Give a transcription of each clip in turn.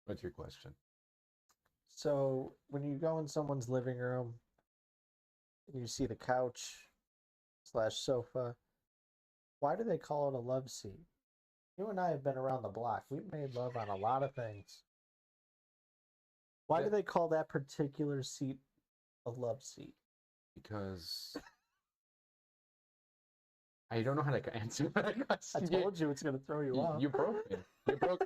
What's your question? So when you go in someone's living room and you see the couch / sofa, why do they call it a love seat? You and I have been around the block. We've made love on a lot of things. Why do they call that particular seat a love seat? Because I don't know how to answer that question. I told you it's going to throw you off. You broke me.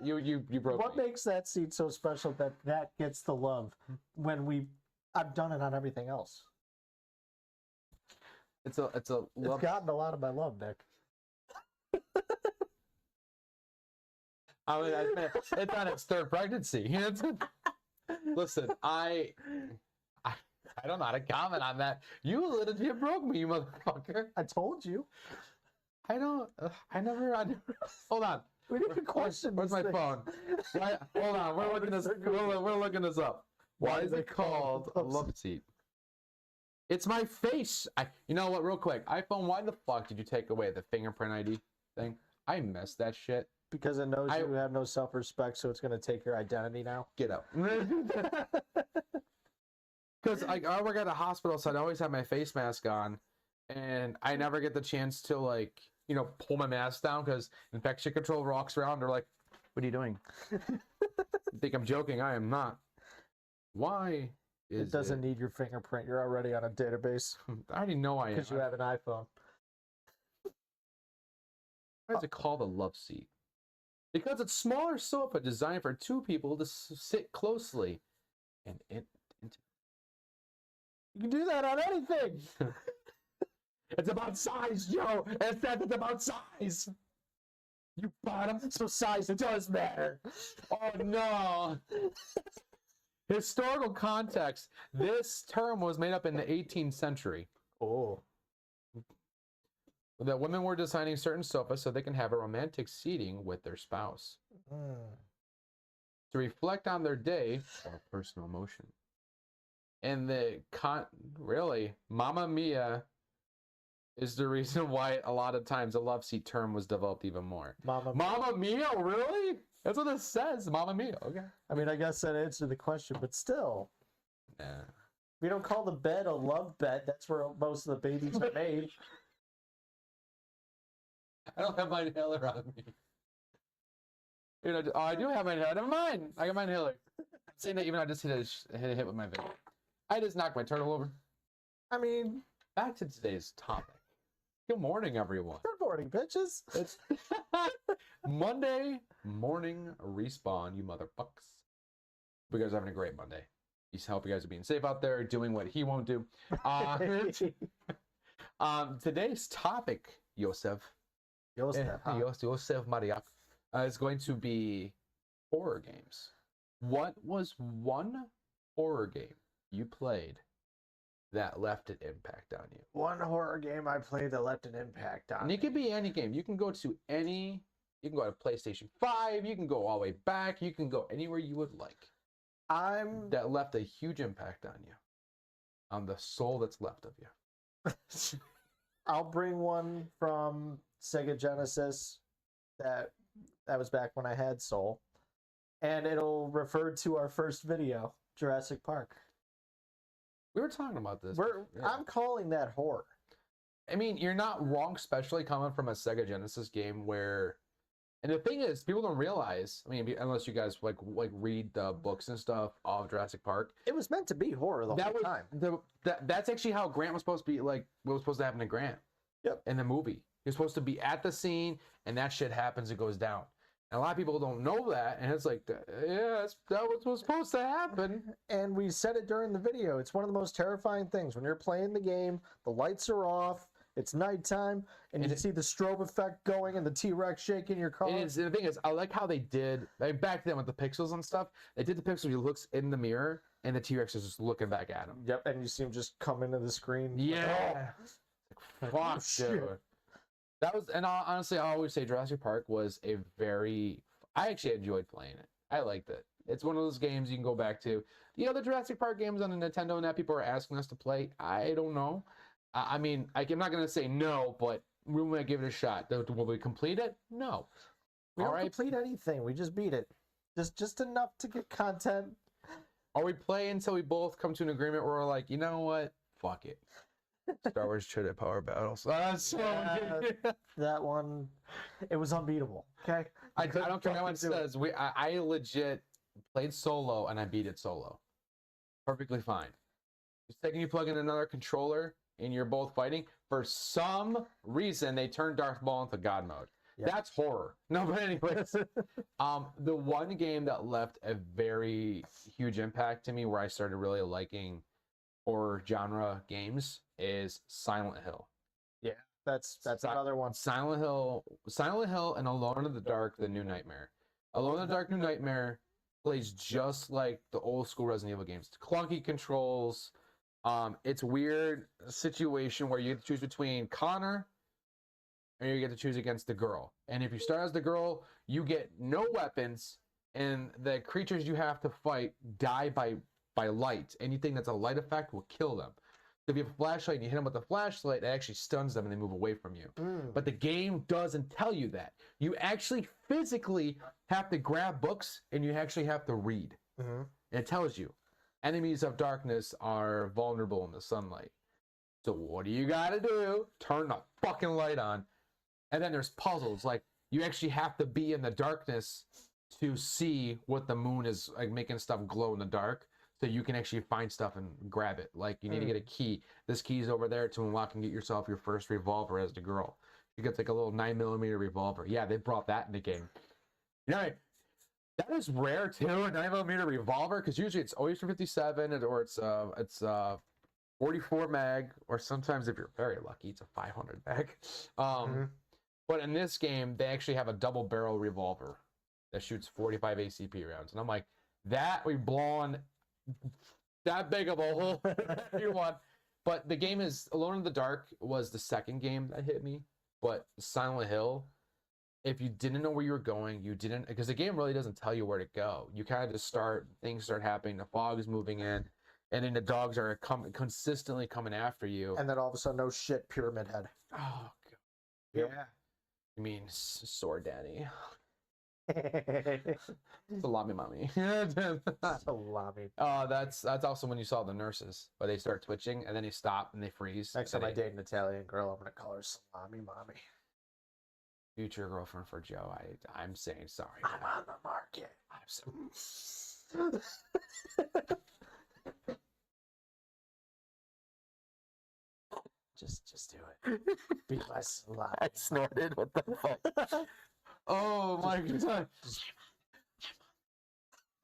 You broke What me. makes that seat so special that gets the love when I've done it on everything else? It's love. It's gotten a lot of my love, Nick. I mean, it's on its third pregnancy. Listen, I don't know how to comment on that. You literally broke me, you motherfucker. I told you. I never. Hold on. We didn't question. Where's my phone? Hold on. We're looking this up. Why is it called a love seat? It's my face. You know what? Real quick, iPhone. Why the fuck did you take away the fingerprint ID thing? I missed that shit. Because it knows you have no self-respect, so it's going to take your identity now. Get out. Because I work at a hospital, so I always have my face mask on, and I never get the chance to pull my mask down because infection control walks around. They're like, "What are you doing?" You think I'm joking? I am not. Why is it doesn't need your fingerprint? You're already on a database. I already know I am. Because you have an iPhone. Why is it called a love seat? Because it's a smaller sofa designed for two people to sit closely and you can do that on anything. It's about size, Joe. It's about size. You bottom. So size does matter. Oh no. Historical context. This term was made up in the 18th century. Oh. That women were designing certain sofas so they can have a romantic seating with their spouse. To reflect on their day or personal emotion. And really, Mamma Mia is the reason why a lot of times a love seat term was developed even more. Mamma Mia, really? That's what it says. Mamma Mia, okay. I mean, I guess that answered the question, but still. Nah. We don't call the bed a love bed. That's where most of the babies are made. I don't have my inhaler on me. I do have my inhaler. Never mind. I got my inhaler. I'm saying that even I just hit a hit with my vape. I just knocked my turtle over. I mean, back to today's topic. Good morning, everyone. Good morning, bitches. It's Monday morning respawn, you motherfuckers. Hope you guys are having a great Monday. Hope you guys are being safe out there, doing what he won't do. Today's topic, Yosef Mariak, is going to be horror games. What was one horror game you played that left an impact on you? One horror game I played that left an impact on me. And it could be any game. You can go to PlayStation 5, you can go all the way back, you can go anywhere you would like. That left a huge impact on you. On the soul that's left of you. I'll bring one from Sega Genesis that was back when I had Soul. And it'll refer to our first video, Jurassic Park. We were talking about this. I'm calling that horror. I mean, you're not wrong, especially coming from a Sega Genesis game where... And the thing is, people don't realize, I mean, unless you guys like read the books and stuff of Jurassic Park. It was meant to be horror the whole time. That's actually how Grant was supposed to be, what was supposed to happen to Grant. Yep. In the movie. You're supposed to be at the scene, and that shit happens, it goes down. And a lot of people don't know that, and it's like, yeah, that was what's supposed to happen. And we said it during the video. It's one of the most terrifying things. When you're playing the game, the lights are off, it's nighttime, and you see the strobe effect going and the T-Rex shaking your car. And the thing is, I like how they did, back then with the pixels and stuff, they did the pixels, he looks in the mirror, and the T-Rex is just looking back at him. Yep, and you see him just come into the screen. Yeah. Like, oh. Fuck, dude. That was, and honestly, I always say Jurassic Park was I actually enjoyed playing it. I liked it. It's one of those games you can go back to. The other Jurassic Park games on the Nintendo and that people are asking us to play, I don't know. I mean, I'm not going to say no, but we might give it a shot. Will we complete it? No. We don't complete anything. We just beat it. Just enough to get content. Or we play until we both come to an agreement where we're like, you know what? Fuck it. Star Wars Jedi Power Battles. That one, it was unbeatable. Okay, I don't care how much it says. I legit played solo and I beat it solo. Perfectly fine. The second you plug in another controller and you're both fighting, for some reason they turned Darth Maul into God mode. Yep. That's horror. No, but anyways, the one game that left a very huge impact to me, where I started really liking horror genre games, is Silent Hill. Yeah, that's another one. Silent Hill, and Alone in the Dark: The New Nightmare. Alone in the Dark: New Nightmare plays just like the old school Resident Evil games. It's clunky controls. It's a weird situation where you get to choose between Connor, and you get to choose against the girl. And if you start as the girl, you get no weapons, and the creatures you have to fight die by light. Anything that's a light effect will kill them. So if you have a flashlight and you hit them with the flashlight, it actually stuns them and they move away from you. But the game doesn't tell you that. You actually physically have to grab books and you actually have to read. And it tells you enemies of darkness are vulnerable in the sunlight. So what do you gotta do? Turn the fucking light on. And then there's puzzles. Like, you actually have to be in the darkness to see what the moon is, like, making stuff glow in the dark, so you can actually find stuff and grab it. Like, you need to get a key. This key is over there to unlock and get yourself your first revolver as the girl. You get like a little 9mm revolver. Yeah, they brought that in the game. You know, that is rare too, a 9mm revolver, because usually it's always for 57 or it's 44 mag, or sometimes if you're very lucky, it's a 500 mag. But in this game, they actually have a double barrel revolver that shoots 45 ACP rounds. And I'm like, that we've blown that big of a hole if you want. But the game is, Alone in the Dark was the second game that hit me. But Silent Hill, if you didn't know where you were going, you didn't, because the game really doesn't tell you where to go. You kind of just things start happening, the fog is moving in, and then the dogs are consistently coming after you. And then all of a sudden, oh shit, Pyramid Head. Oh, God. Yeah. You mean Sword Daddy? Salami mommy. Salami. That's also when you saw the nurses, but they start twitching and then they stop and they freeze. Next time I date an Italian girl, I'm gonna call her Salami mommy. Future girlfriend for Joe. I'm saying sorry. I'm on the market. I'm so... Just do it. Be my salami. I snorted. What the fuck? Oh my God.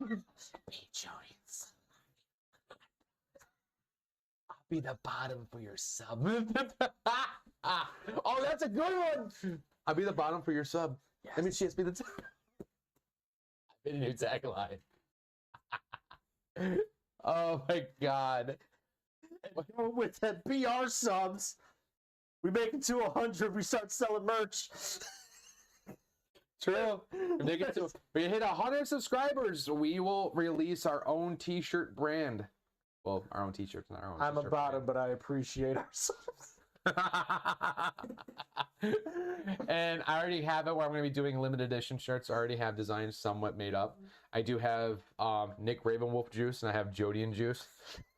Be Joey's. I'll be the bottom for your sub. Oh, that's a good one. I'll be the bottom for your sub. Yes. That means she has to be the top. I've been a new tagline. Oh my God. With that BR subs, we make it to 100, we start selling merch. True. When we hit 100 subscribers, we will release our own t-shirt brand. Well, our own t-shirts, not our own. I'm a bottom, but I appreciate our subs. And I already have it where I'm going to be doing limited edition shirts. I already have designs somewhat made up. I do have Nick Ravenwolf juice, and I have Jodian juice.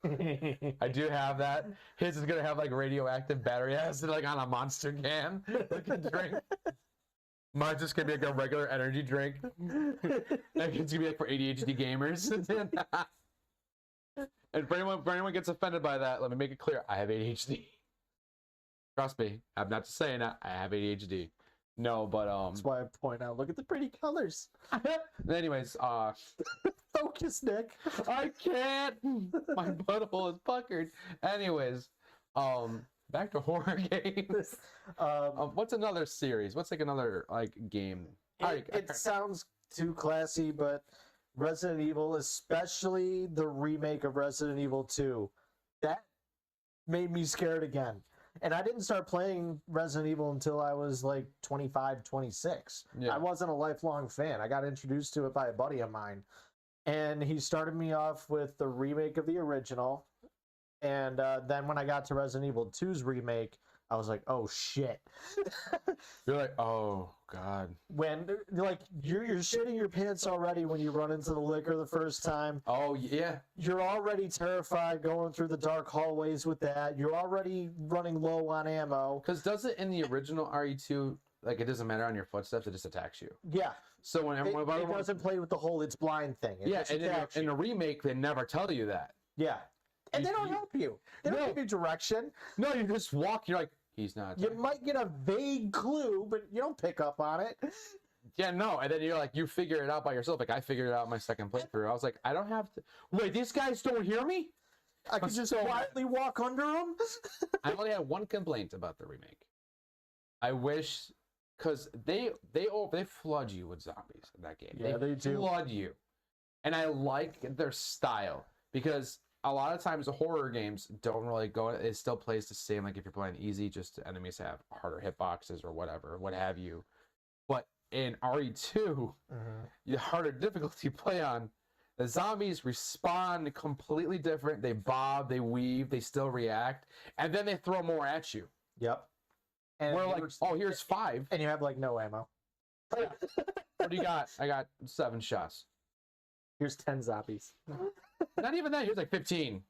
I do have that. His is going to have like radioactive battery acid like on a Monster can. Like a drink. Mine's just going to be like a regular energy drink. It's going to be like for ADHD gamers. And for anyone gets offended by that, let me make it clear. I have ADHD. Trust me, I'm not just saying that. I have ADHD. No, but that's why I point out. Look at the pretty colors. Anyways, focus, Nick. I can't. My butthole is puckered. Anyways, back to horror games. What's another series? What's like another like game? It sounds too classy, but Resident Evil, especially the remake of Resident Evil 2, that made me scared again. And I didn't start playing Resident Evil until I was like 25, 26. Yeah. I wasn't a lifelong fan. I got introduced to it by a buddy of mine. And he started me off with the remake of the original. And then when I got to Resident Evil 2's remake, I was like, oh shit. You're like, oh god. When you're shitting your pants already when you run into the liquor the first time. Oh yeah. You're already terrified going through the dark hallways with that. You're already running low on ammo. Because does it in the original RE2, like it doesn't matter on your footsteps, it just attacks you. Yeah. So when It doesn't play with the whole it's blind thing. It just attacks in you. the remake, they never tell you that. Yeah. And they don't help you. They don't give you direction. No, you just walk, you're like, he's not. You might get a vague clue, but you don't pick up on it. Yeah, no. And then you're like, you figure it out by yourself. Like, I figured it out my second playthrough. I was like, I don't have to. Wait, these guys don't hear me? I could just quietly walk under them? I only had one complaint about the remake. I wish, because they flood you with zombies in that game. Yeah, they do. Flood you. And I like their style, because a lot of times the horror games don't really go, it still plays the same. Like if you're playing easy, just enemies have harder hitboxes or whatever, what have you. But in RE2, the harder difficulty you play on, the zombies respawn completely different. They bob, they weave, they still react, and then they throw more at you. Yep. And we're like, oh, here's 5. And you have like no ammo. What do you got? I got 7 shots. Here's 10 zombies. Not even that. Here's like 15.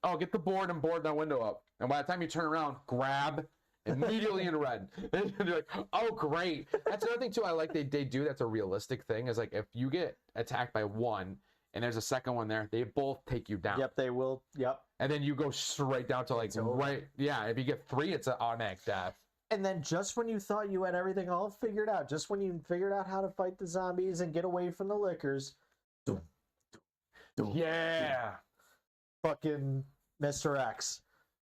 Oh, get the board and board that window up. And by the time you turn around, grab immediately in red. And you're like, oh, great. That's another thing, too, I like they do. That's a realistic thing. Is like if you get attacked by one and there's a second one there, they both take you down. Yep, they will. Yep. And then you go straight down to like right. Yeah, if you get 3, it's an automatic death. And then just when you thought you had everything all figured out, just when you figured out how to fight the zombies and get away from the lickers, yeah, fucking Mr. X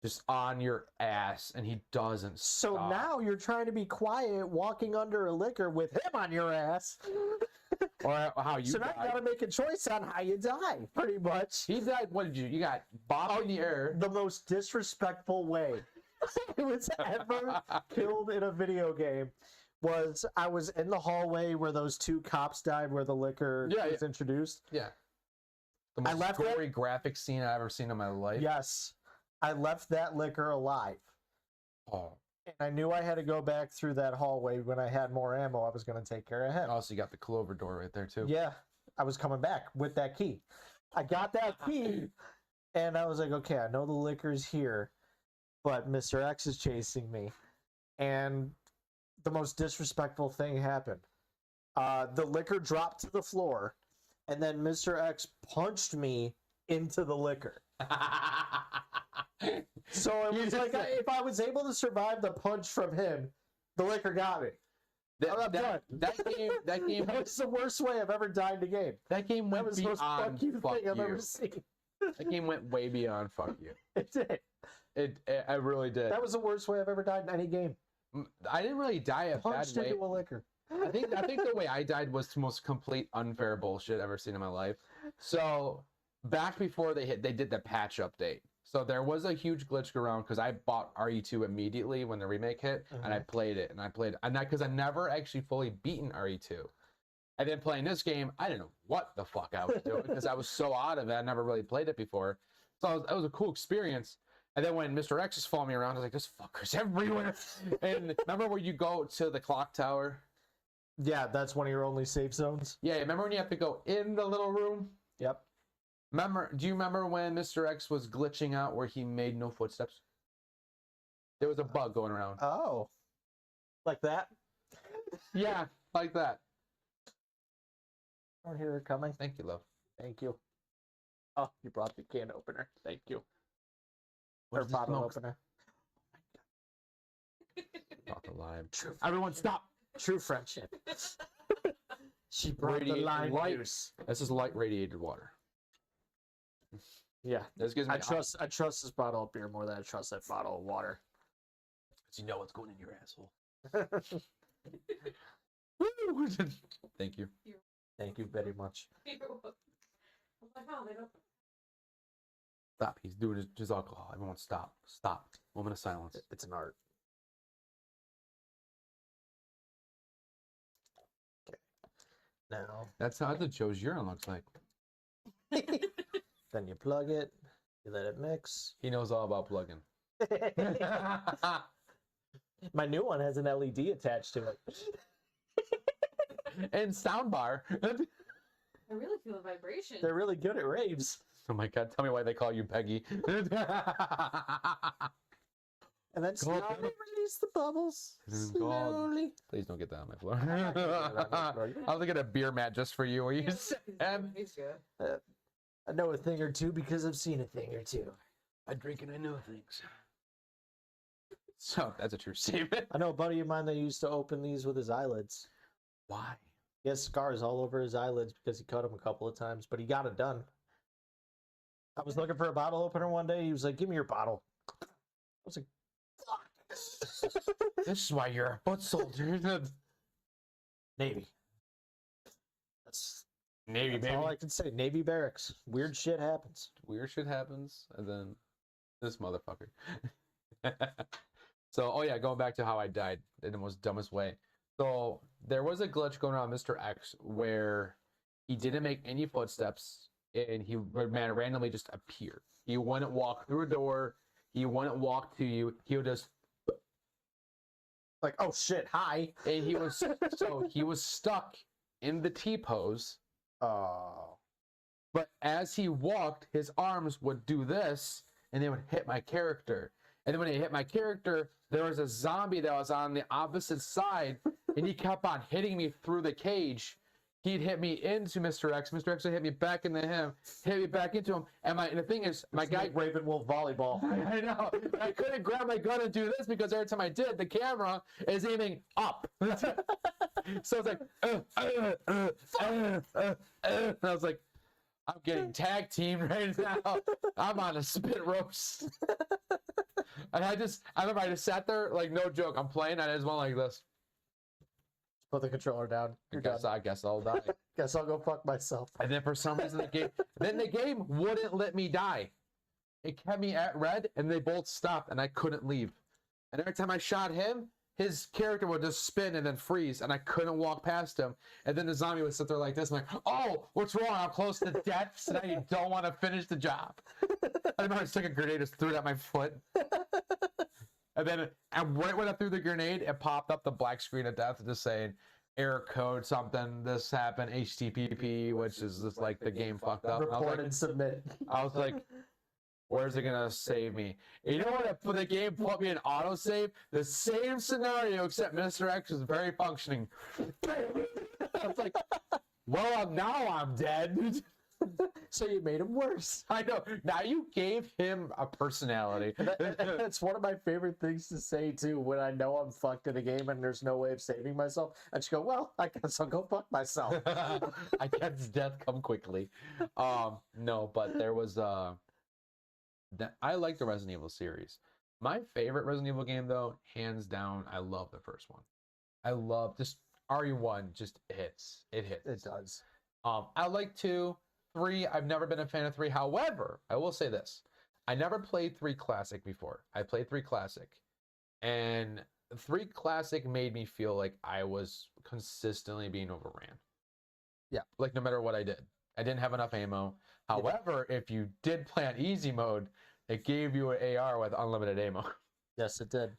just on your ass, and he doesn't so stop. Now you're trying to be quiet walking under a liquor with him on your ass. Or how you so now you gotta make a choice on how you die, pretty much. He died, what did you got bobbed in the air. The most disrespectful way it was ever killed in a video game was I was in the hallway where those 2 cops died, where the liquor was introduced. Yeah. The most gory graphic scene I've ever seen in my life. Yes. I left that liquor alive. Oh. And I knew I had to go back through that hallway. When I had more ammo, I was going to take care of him. Oh, so you got the clover door right there, too. Yeah. I was coming back with that key. I got that key, and I was like, okay, I know the liquor's here, but Mr. X is chasing me. And the most disrespectful thing happened. The liquor dropped to the floor, and then Mr. X punched me into the liquor. So it was like, if I was able to survive the punch from him, the liquor got me. That game that was the worst way I've ever died in a game. That game went the most beyond fuck you thing I've you. ever seen. That game went way beyond fuck you. It did. I really did. That was the worst way I've ever died in any game. I didn't really die a Punched bad way. into a liquor. I think the way I died was the most complete unfair bullshit I've ever seen in my life. So back before they did the patch update. So there was a huge glitch around because I bought RE2 immediately when the remake hit, and I played it, because I never actually fully beaten RE2. And then playing this game, I didn't know what the fuck I was doing because I was so out of it. I never really played it before. So that was a cool experience. And then when Mr. X is following me around, I was like, this fucker's everywhere. And remember where you go to the clock tower? Yeah, that's one of your only safe zones. Yeah, remember when you have to go in the little room? Yep. Do you remember when Mr. X was glitching out where he made no footsteps? There was a bug going around. Oh. Like that? Yeah, like that. I don't hear it coming. Thank you, love. Thank you. Oh, you brought the can opener. Thank you. What Or bottle opener. Brought the lime. True. Everyone stop. True friendship. She brought the lime juice. This is light radiated water. Yeah. This gives me I trust this bottle of beer more than I trust that bottle of water. Because you know what's going in your asshole. Woo! Thank you. Thank you very much. Stop. He's doing his alcohol. Everyone stop. Stop. Moment of silence. It's an art. Okay. Now. That's how the Joe's urine looks like. Then you plug it. You let it mix. He knows all about plugging. My new one has an LED attached to it. And soundbar. I really feel a vibration. They're really good at raves. Oh my god, tell me why they call you Peggy. And then slowly release the bubbles. Slowly. Please don't get that on my floor. I was looking at a beer mat just for you. Where you said, I know a thing or two because I've seen a thing or two. I drink and I know things. So that's a true statement. I know a buddy of mine that used to open these with his eyelids. Why? He has scars all over his eyelids because he cut them a couple of times, but he got it done. I was looking for a bottle opener one day. He was like, "Give me your bottle." I was like, "Fuck." This is why you're a foot soldier. Navy. That's Navy, baby. all I can say. Navy barracks. Weird shit happens. Weird shit happens, and then this motherfucker. So, oh yeah, going back to how I died in the most dumbest way. So there was a glitch going on with Mr. X where he didn't make any footsteps, and he randomly just appeared. He wouldn't walk through a door. He wouldn't walk to you. He would just Like, oh shit, hi. and he was he was stuck in the T pose. Oh. But as he walked, his arms would do this, and they would hit my character. And then when it hit my character, there was a zombie that was on the opposite side, and he kept on hitting me through the cage. He'd hit me into Mr. X. Mr. X would hit me back into him, hit me back into him. And the thing is, my guy like Raven Wolf volleyball. I know. I couldn't grab my gun and do this because every time I did, the camera is aiming up. So it's like, and I was like, I'm getting tag team right now. I'm on a spit roast. And I remember I just sat there, like, no joke. I'm playing, and I just went like this. Put the controller down. I guess I'll die. Guess I'll go fuck myself. And then for some reason, the game wouldn't let me die. It kept me at red, and they both stopped, and I couldn't leave. And every time I shot him, his character would just spin and then freeze, and I couldn't walk past him. And then the zombie would sit there like this. I'm like, oh, what's wrong? I'm close to death, so now you don't want to finish the job. I remember I took a grenade, just threw it at my foot. And right when I threw the grenade, it popped up the black screen of death just saying, error code, something, this happened, HTTP, which is just like the game fucked up. Report and submit. I was like, where's it gonna save me? And you know what? The game put me in autosave. The same scenario, except Mr. X was very functioning. I was like, well, now I'm dead. So you made him worse. I know. Now you gave him a personality. That's one of my favorite things to say too. When I know I'm fucked in a game and there's no way of saving myself, I just go, "Well, I guess I'll go fuck myself." I guess death come quickly. No, but there was I like the Resident Evil series. My favorite Resident Evil game, though, hands down, I love the first one. I love just RE1. Just hits. It hits. It does. I like 2. 3, I've never been a fan of 3. However, I will say this. I never played 3 Classic before. I played 3 Classic. And 3 Classic made me feel like I was consistently being overran. Yeah. Like, no matter what I did. I didn't have enough ammo. However, if you did play on easy mode, it gave you an AR with unlimited ammo. Yes, it did.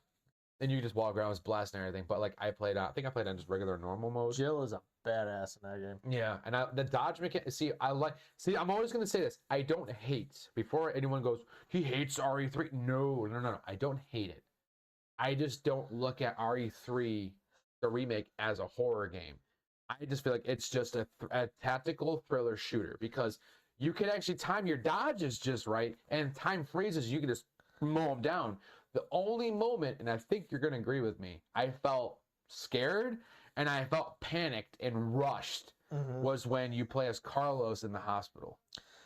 And you just walk around, was blasting everything. But, like, I think I played on just regular normal mode. Jill is a badass in that game. Yeah, and the dodge mechanic. See, I'm always going to say this. I don't hate. Before anyone goes, he hates RE3. No. I don't hate it. I just don't look at RE3, the remake, as a horror game. I just feel like it's just a tactical thriller shooter because you can actually time your dodges just right, and time freezes. You can just mow them down. The only moment, and I think you're going to agree with me, I felt scared and I felt panicked and rushed was when you play as Carlos in the hospital.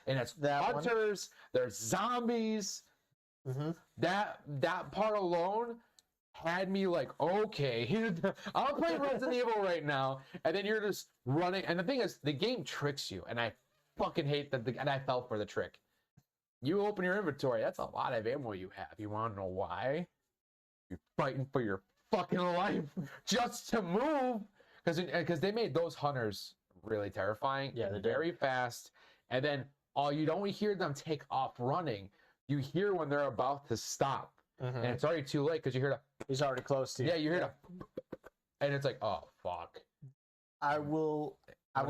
And it's hunters, there's zombies. That part alone had me like, okay, I'm playing Resident Evil right now. And then you're just running. And the thing is, the game tricks you. And I fucking hate that. And I fell for the trick. You open your inventory, that's a lot of ammo you have. You want to know why? You're fighting for your fucking life just to move. Because they made those hunters really terrifying. Yeah, they're very fast. And then you don't hear them take off running. You hear when they're about to stop. And it's already too late because you hear He's already close to you. Yeah, you hear it, and it's like, oh fuck. I will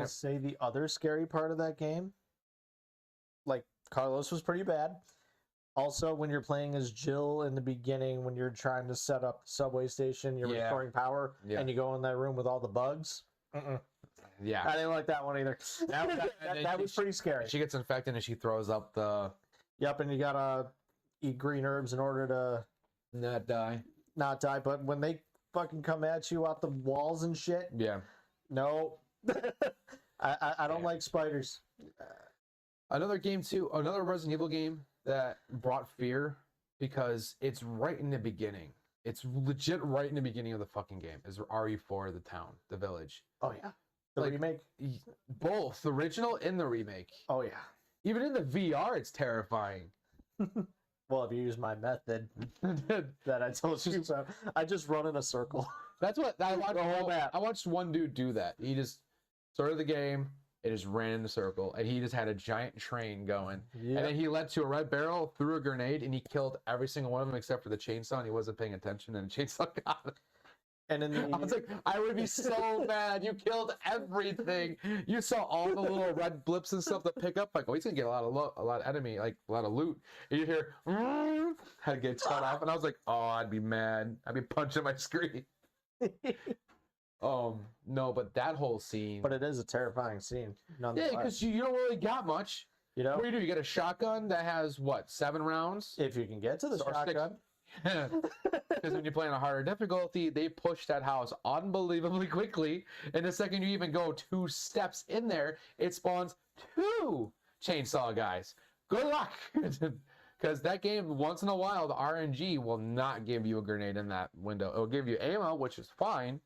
say the other scary part of that game, like Carlos was pretty bad. Also, when you're playing as Jill in the beginning, when you're trying to set up the subway station, you're restoring power, and you go in that room with all the bugs. Yeah, I didn't like that one either. That was pretty scary. She gets infected and she throws up the. Yep, and you gotta eat green herbs in order to not die. But when they fucking come at you out the walls and shit, yeah, no, I don't like spiders. Another game too, another Resident Evil game that brought fear because it's right in the beginning. It's legit right in the beginning of the fucking game. Is RE4, the town, the village. Oh yeah, the remake. Both the original and the remake. Oh yeah. Even in the VR, it's terrifying. Well, if you use my method that I told you about, I just run in a circle. That's what I watched. I watched one dude do that. He just started the game. It just ran in a circle, and he just had a giant train going. Yep. And then he led to a red barrel, threw a grenade, and he killed every single one of them except for the chainsaw, and he wasn't paying attention, and the chainsaw got him. And then I was like, I would be so mad. You killed everything. You saw all the little red blips and stuff to pick up. Like, oh, he's gonna get a lot of enemy, like a lot of loot. And you hear, had to get cut off, and I was like, oh, I'd be mad. I'd be punching my screen. No, but that whole scene. But it is a terrifying scene. Yeah, because you don't really got much. You know, what do? You get a shotgun that has what, 7 rounds? If you can get to the shotgun. Because when you play on a harder difficulty, they push that house unbelievably quickly. And the second you even go 2 steps in there, it spawns 2 chainsaw guys. Good luck. Because that game, once in a while, the RNG will not give you a grenade in that window. It'll give you ammo, which is fine.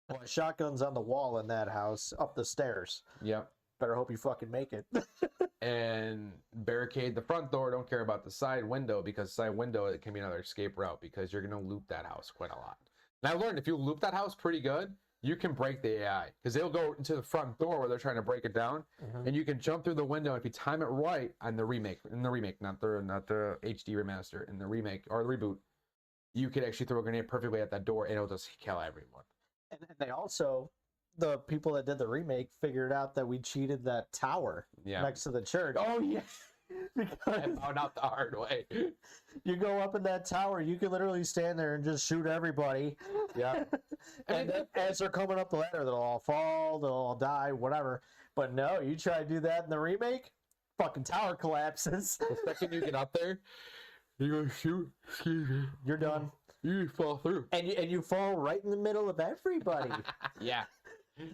Well, shotgun's on the wall in that house, up the stairs. Yep. Better hope you fucking make it. And barricade the front door. Don't care about the side window, because side window, it can be another escape route, because you're going to loop that house quite a lot. And I learned if you loop that house pretty good, you can break the AI, because they'll go into the front door where they're trying to break it down, and you can jump through the window. If you time it right on the remake, not the HD remaster, in the remake or the reboot, you could actually throw a grenade perfectly at that door, and it'll just kill everyone. And they also, the people that did the remake figured out that we cheated that tower next to the church. Oh yeah. Because I found out the hard way. You go up in that tower, you can literally stand there and just shoot everybody. Yeah. And then as they're coming up the ladder, they'll all fall, they'll all die, whatever. But no, you try to do that in the remake, fucking tower collapses. The second you get up there, you go shoot. You're done. You fall through. And you fall right in the middle of everybody. Yeah.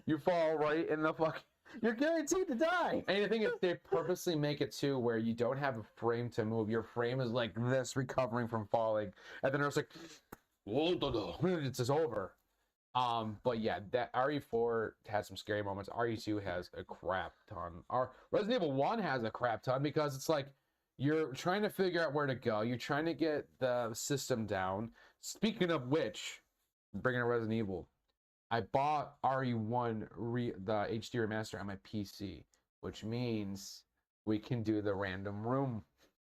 You fall right in the fucking... You're guaranteed to die. And the thing is, they purposely make it too where you don't have a frame to move. Your frame is like this, recovering from falling. And then it's like, it's just over. But yeah, that RE4 has some scary moments. RE2 has a crap ton. Resident Evil 1 has a crap ton, because it's like you're trying to figure out where to go. You're trying to get the system down. Speaking of which, bringing a Resident Evil, I bought RE1 the HD remaster on my PC, which means we can do the random room.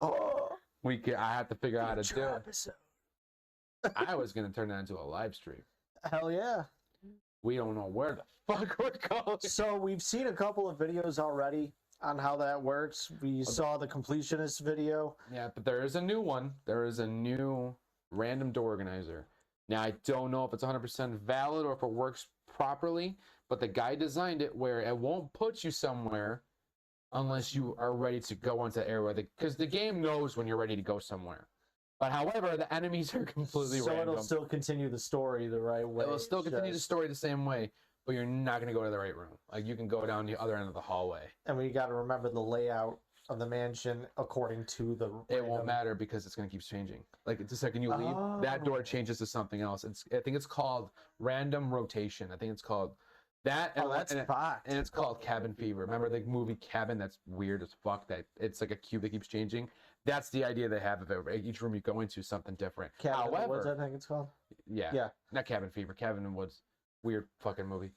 Oh, I have to figure out how to do it. I was gonna turn that into a live stream. Hell yeah. We don't know where the fuck we're going. So we've seen a couple of videos already on how that works. We saw the completionist video. Yeah, but there is a new one. There is a new random door organizer. Now, I don't know if it's 100% valid or if it works properly, but the guy designed it where it won't put you somewhere unless you are ready to go into the area, because the game knows when you're ready to go somewhere. But however, the enemies are completely random. So it'll still continue the story the right way. It'll still continue the story the same way, but you're not going to go to the right room. Like, you can go down the other end of the hallway. And we got to remember the layout of the mansion according to the it won't matter, because it's going to keep changing. Like, the second you leave, that door changes to something else. I think it's called random rotation. I think it's called that. Oh, that's fucked. And it's called Cabin Fever. Remember the movie Cabin? That's weird as fuck. That it's like a cube that keeps changing. That's the idea they have of it. Each room you go into is something different. Cabin in the Woods, I think it's called. Yeah. Not Cabin Fever. Cabin in the Woods. Weird fucking movie.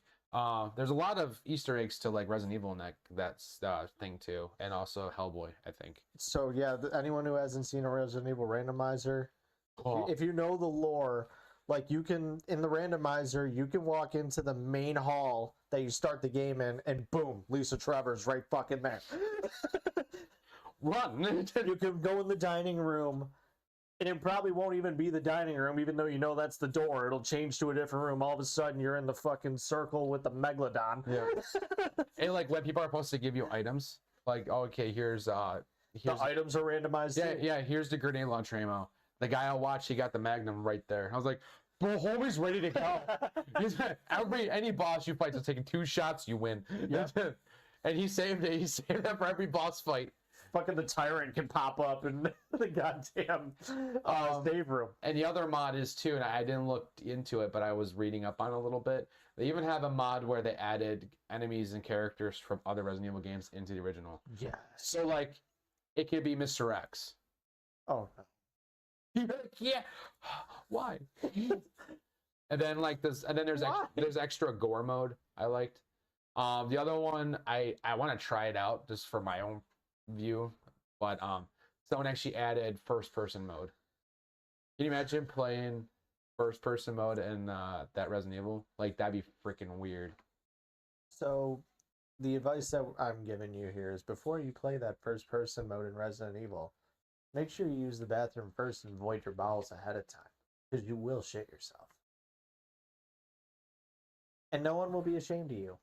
There's a lot of Easter eggs to like Resident Evil in that thing too, and also Hellboy, I think. So yeah, anyone who hasn't seen a Resident Evil randomizer, if you know the lore Like you can, in the randomizer, you can walk into the main hall that you start the game in, and boom, Lisa Trevor's right fucking there. Run. You can go in the dining room, and it probably won't even be the dining room, even though you know that's the door. It'll change to a different room. All of a sudden, you're in the fucking circle with the megalodon. Yeah. And like when people are supposed to give you items, like, oh, okay, here's The items are randomized. yeah, too. yeah, here's the grenade launcher ammo. The guy I watched, he got the Magnum right there. I was like, bro, homie's ready to go. Any boss you fight is taking 2 shots, you win. Yep. And he saved it. He saved that for every boss fight. Fucking the tyrant can pop up in the goddamn save room. And the other mod is too, and I didn't look into it, but I was reading up on it a little bit. They even have a mod where they added enemies and characters from other Resident Evil games into the original. Yeah. So like, it could be Mr. X. Oh no. You're like, yeah. Why? And then like this, and then there's extra gore mode I liked. The other one I want to try it out just for my own view, but someone actually added first person mode. Can you imagine playing first person mode in that Resident Evil? Like that'd be freaking weird. So the advice that I'm giving you here is before you play that first person mode in Resident Evil, make sure you use the bathroom first and void your bowels ahead of time, because you will shit yourself. And no one will be ashamed of you.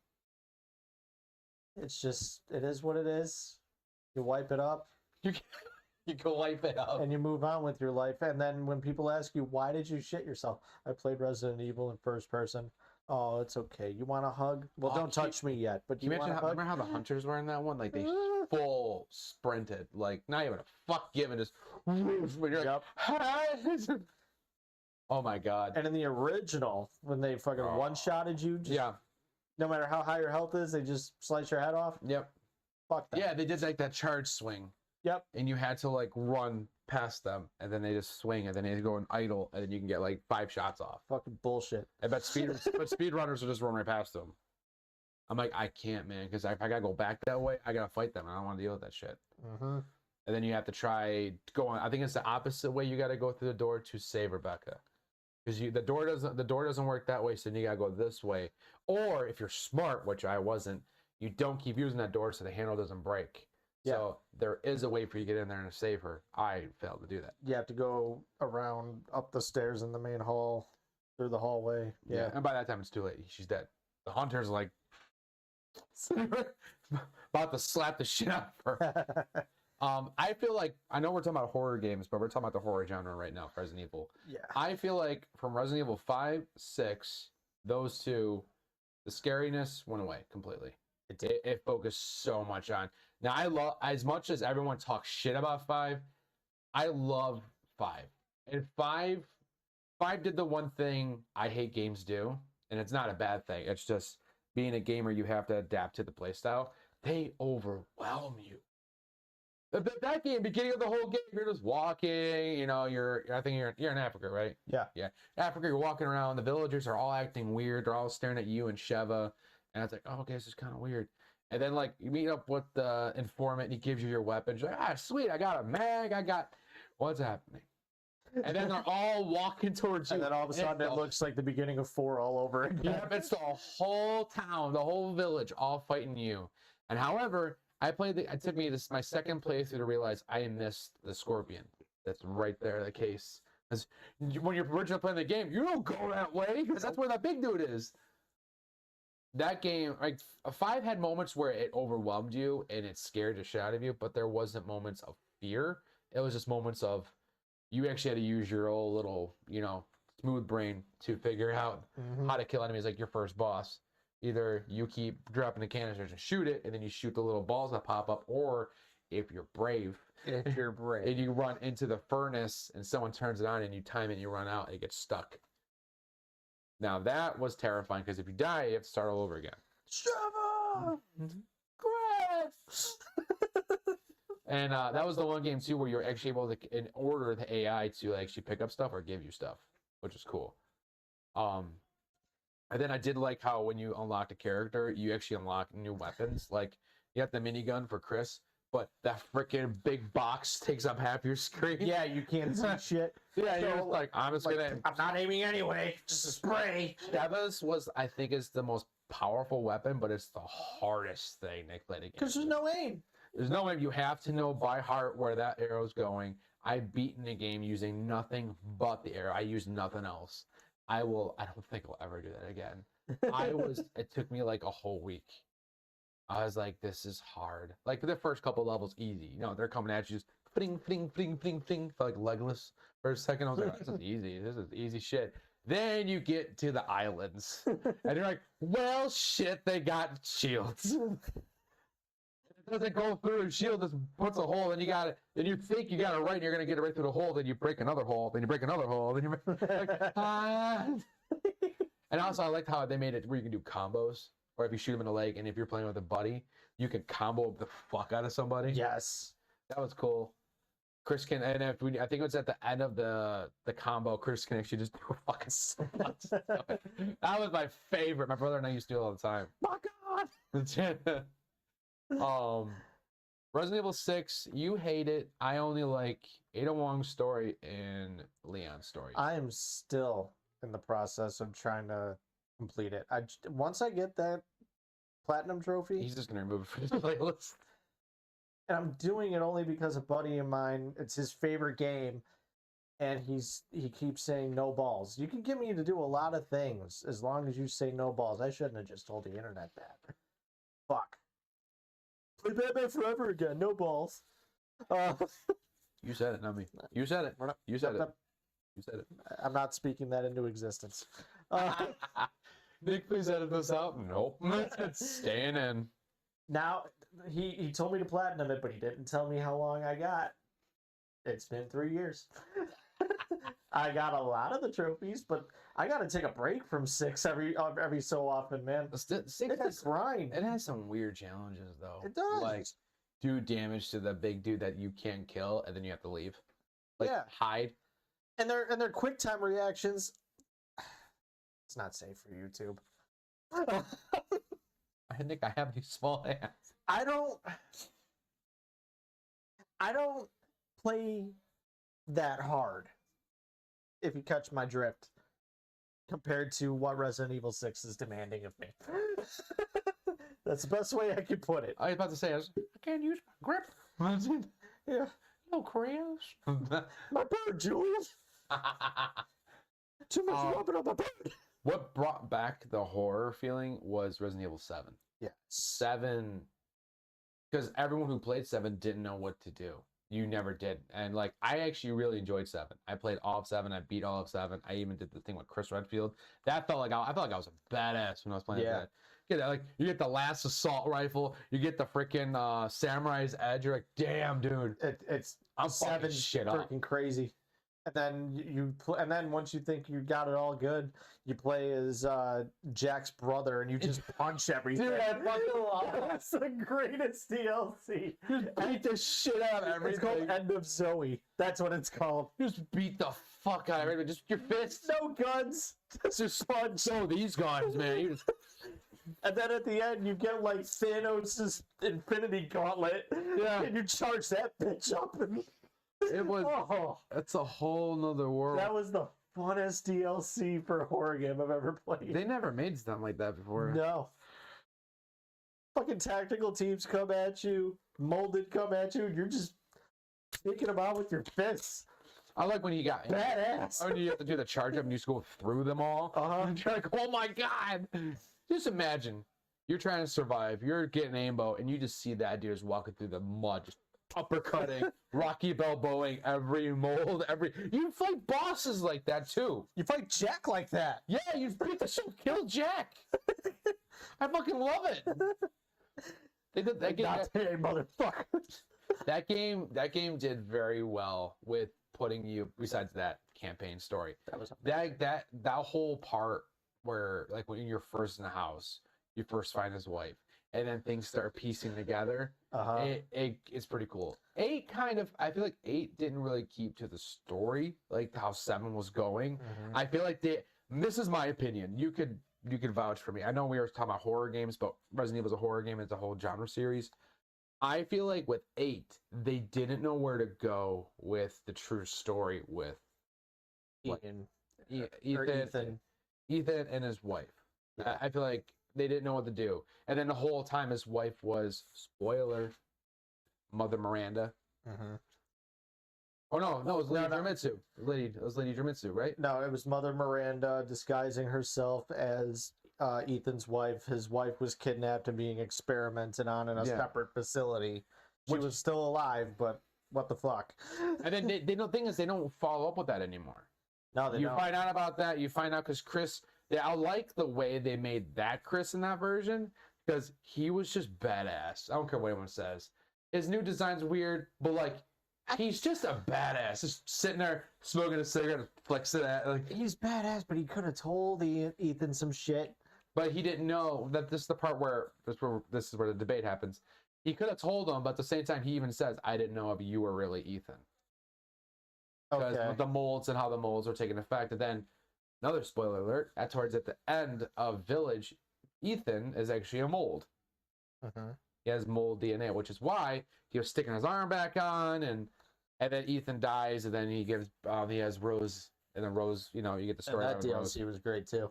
It's just, it is what it is. You wipe it up. You can wipe it up. And you move on with your life. And then when people ask you, why did you shit yourself? I played Resident Evil in first person. Oh, it's okay. You want a hug? Well, don't touch me yet. But Can you want a hug? remember how the hunters were in that one? Like they full sprinted, like not even a fuck given, just when you're like, oh my god. And in the original, when they fucking one-shotted you, just, Yeah. no matter how high your health is, they just slice your head off. Yep. Fuck that. Yeah, they did like that charge swing. Yep. And you had to like run past them, and then they just swing, and then they go and idle, and then you can get like 5 shots off. Fucking bullshit. I bet speedrunners will just run right past them. I'm like, I can't, man, because if I gotta go back that way, I gotta fight them. I don't want to deal with that shit. Mm-hmm. And then you have to try going. I think it's the opposite way. You got to go through the door to save Rebecca, because the door doesn't work that way. So then you gotta go this way. Or if you're smart, which I wasn't, you don't keep using that door so the handle doesn't break. Yeah. So there is a way for you to get in there and save her. I failed to do that. You have to go around up the stairs in the main hall, through the hallway. Yeah. And by that time it's too late. She's dead. The hunter's like about to slap the shit out of her. I feel like, I know we're talking about horror games, but we're talking about the horror genre right now, Resident Evil. Yeah. I feel like from Resident Evil 5, 6, those two, the scariness went away completely. It focused so much on. Now, I love, as much as everyone talks shit about 5, I love 5. And 5 did the one thing I hate games do, and it's not a bad thing. It's just being a gamer, you have to adapt to the playstyle. They overwhelm you. That game, beginning of the whole game, you're just walking, you know, I think you're in Africa, right? Yeah. Yeah. Africa, you're walking around, the villagers are all acting weird, they're all staring at you and Sheva, and it's like, oh, okay, this is kind of weird. And then, like, you meet up with the informant, and he gives you your weapons, you're like, ah, sweet, I got a mag, what's happening? And then they're all walking towards you. And then all of a sudden it looks like the beginning of 4 all over again. Yeah, it's the whole town, the whole village, all fighting you. And however, it took me my second playthrough to realize I missed the scorpion. That's right there, the case. Because when you're originally playing the game, you don't go that way, because that's where that big dude is. That game, like, 5 had moments where it overwhelmed you and it scared the shit out of you, but there wasn't moments of fear. It was just moments of, you actually had to use your old little, you know, smooth brain to figure out how to kill enemies, like your first boss. Either you keep dropping the canisters and shoot it, and then you shoot the little balls that pop up, or if you're brave, and you run into the furnace and someone turns it on and you time it and you run out and it gets stuck. Now that was terrifying, because if you die, you have to start all over again. Sheva! Grass! And that was the one game too where you're actually able to order the AI to actually pick up stuff or give you stuff, which is cool. And then I did like how when you unlock a character, you actually unlock new weapons. Like you got the minigun for Chris, but that freaking big box takes up half your screen. Yeah, you can't see shit. Yeah, you're So, just like, I'm just gonna. I'm not aiming anyway. Just a spray. Seven's was, I think, is the most powerful weapon, but it's the hardest thing they play the game. Because there's no aim. There's no way. You have to know by heart where that arrow's going. I've beaten the game using nothing but the arrow. I use nothing else. I don't think I'll ever do that again. It took me like a whole week. I was like, this is hard. Like the first couple levels, easy. You know, they're coming at you just fling, fling, fling, fling, fling, like Legolas. For a second, I was like, this is easy. This is easy shit. Then you get to the islands, and you're like, well, shit, they got shields. It doesn't go through the shield, just puts a hole, and you got it. Then you think you got it right, and you're gonna get it right through the hole. Then you break another hole. Then you break another hole. Then you're like, ah. And also, I liked how they made it where you can do combos, or if you shoot them in the leg, and if you're playing with a buddy, you can combo the fuck out of somebody. Yes. That was cool. Chris can, and I think it was at the end of the combo, Chris can actually just do a fucking so much stuff. That was my favorite. My brother and I used to do it all the time. My God. Resident Evil 6, you hate it. I only like Ada Wong's story and Leon's story. I am still in the process of trying to complete it. Once I get that platinum trophy, He's just gonna remove it from his playlist. and I'm doing it only because a buddy of mine, it's his favorite game, and he keeps saying no balls. You can get me to do a lot of things as long as you say no balls. I shouldn't have just told the internet that. Fuck. Play Batman Forever again, no balls. You said it, not me. You said it. You said it. You said it. I'm not speaking that into existence. Nick, please edit this out. Nope. It's staying in. Now, he told me to platinum it, but he didn't tell me how long I got. It's been 3 years. I got a lot of the trophies, but I got to take a break from 6 every so often, man. It's a grind. It has some weird challenges, though. It does. Like, do damage to the big dude that you can't kill, and then you have to leave. Like, Yeah. hide. And their quick time reactions. It's not safe for YouTube. I think I have these small hands. I don't play that hard, if you catch my drift, compared to what Resident Evil 6 is demanding of me. That's the best way I can put it. I was about to say, I can't use my grip. Yeah. No crayons. My bird, Julian. Too much rubbing on my bird. What brought back the horror feeling was Resident Evil 7. Yeah. 7, because everyone who played 7 didn't know what to do. You never did. And like, I actually really enjoyed 7. I played all of 7. I beat all of 7. I even did the thing with Chris Redfield. That felt like I felt like I was a badass when I was playing that. You get, like, you get the last assault rifle. You get the freaking Samurai's Edge. You're like, damn, dude. I'm fucking shit up. Freaking crazy. And then and then once you think you got it all good, you play as Jack's brother, and you just punch everything. Dude, I fucking love it. That's the greatest DLC. Beat the shit out of everything. It's called End of Zoe. That's what it's called. Just beat the fuck out of everybody. Just your fists. No guns. Just punch. So these guns, man. You just... And then at the end, you get like Thanos' Infinity Gauntlet. Yeah. And you charge that bitch up. And... It was. Oh, It's a whole nother world. that was the funnest DLC for a horror game I've ever played. They never made something like that before. No. Fucking tactical teams come at you, molded come at you, and you're just picking them out with your fists. I like when you got. Badass. When you have to do the charge up and you just go through them all. And you're like, oh my god! Just imagine you're trying to survive. You're getting aimbo, and you just see that dude just walking through the mud, just uppercutting, Rocky Balboaing every mold, You fight bosses like that too. You fight Jack like that. Yeah, you beat the shit, kill Jack. I fucking love it. They did that game. Not today, motherfucker. That game did very well with putting you. Besides that campaign story, that whole part where, like, when you're first in the house, you first find his wife, and then things start piecing together. It's pretty cool. 8 kind of, I feel like 8 didn't really keep to the story like how 7 was going. I feel like this is my opinion. You could vouch for me. I know we were talking about horror games, but Resident Evil is a horror game. It's a whole genre series. I feel like with 8, they didn't know where to go with the true story with Ethan. Ethan and his wife. Yeah. I feel like they didn't know what to do. And then the whole time his wife was, spoiler, Mother Miranda. Mm-hmm. Oh no, it was Lady No. Dramitsu. It was Lady Dramitsu, right? No, it was Mother Miranda disguising herself as Ethan's wife. His wife was kidnapped and being experimented on in a Yeah. separate facility. She was still alive, but what the fuck? And then they don't. Thing is, they don't follow up with that anymore. No, they You don't. find out about that. You find out because Chris. Yeah, I like the way they made that Chris in that version because he was just badass. I don't care what anyone says. His new design's weird, but like he's just a badass. Just sitting there smoking a cigarette, and flexing it. Like, He's badass, but he could have told Ethan some shit. but he didn't know that this is the part where this is where the debate happens. He could have told him, but at the same time, he even says, "I didn't know if you were really Ethan." Because Okay. the molds and how the molds were taking effect. And then another spoiler alert, at the end of Village, Ethan is actually a mold. Mm-hmm. He has mold DNA, which is why he was sticking his arm back on, and then Ethan dies, and then he has Rose, and then Rose, you get the story. And that DLC was great too.